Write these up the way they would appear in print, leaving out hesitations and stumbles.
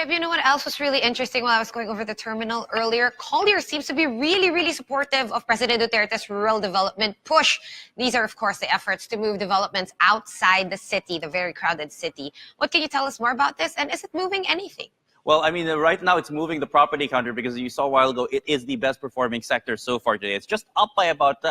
Yep, you know what else was really interesting while I was going over the terminal earlier? Colliers seems to be really supportive of President Duterte's rural development push. These are, of course, the efforts to move developments outside the city, the very crowded city. What can you tell us more about this? And is it moving anything? Well, I mean, right now it's moving the property counter because you saw a while ago, it is the best performing sector so far today. It's just up by about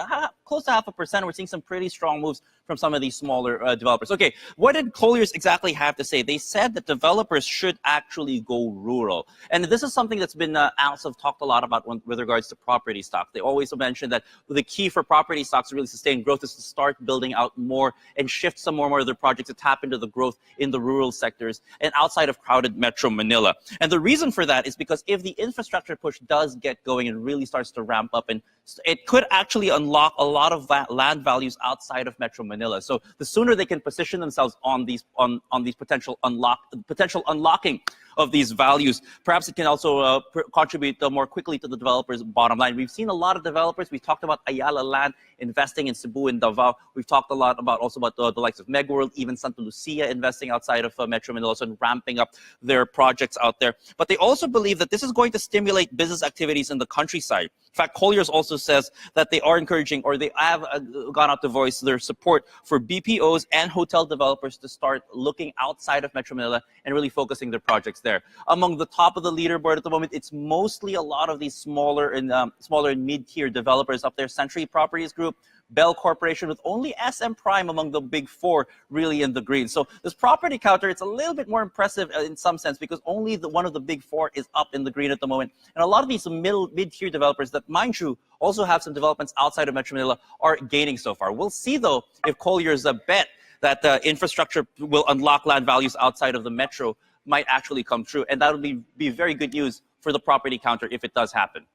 close to 0.5%. We're seeing some pretty strong moves from some of these smaller developers. Okay, what did Colliers exactly have to say? They said that developers should actually go rural. And this is something that's been also talked a lot about with regards to property stocks. They always mention that the key for property stocks to really sustain growth is to start building out more and shift some more of their projects to tap into the growth in the rural sectors and outside of crowded Metro Manila. And the reason for that is because if the infrastructure push does get going and really starts to ramp up, and it could actually unlock a lot of land values outside of Metro Manila. So the sooner they can position themselves on these potential unlocking of these values, perhaps it can also contribute more quickly to the developers' bottom line. We've seen a lot of developers. We talked about Ayala Land investing in Cebu and Davao. We've talked a lot about the likes of Megworld, even Santa Lucia investing outside of Metro Manila, so ramping up their projects out there. But they also believe that this is going to stimulate business activities in the countryside. In fact, Colliers also says that they are encouraging, or they have gone out to voice their support for BPOs and hotel developers to start looking outside of Metro Manila and really focusing their projects there. Among the top of the leaderboard at the moment, it's mostly a lot of these smaller and mid-tier developers up there. Century Properties Group, Bell Corporation, with only SM Prime among the big four really in the green. So this property counter, it's a little bit more impressive in some sense because only one of the big four is up in the green at the moment. And a lot of these mid-tier developers that, mind you, also have some developments outside of Metro Manila are gaining so far. We'll see, though, if Colliers bet that infrastructure will unlock land values outside of the metro might actually come true. And that would be very good news for the property counter if it does happen.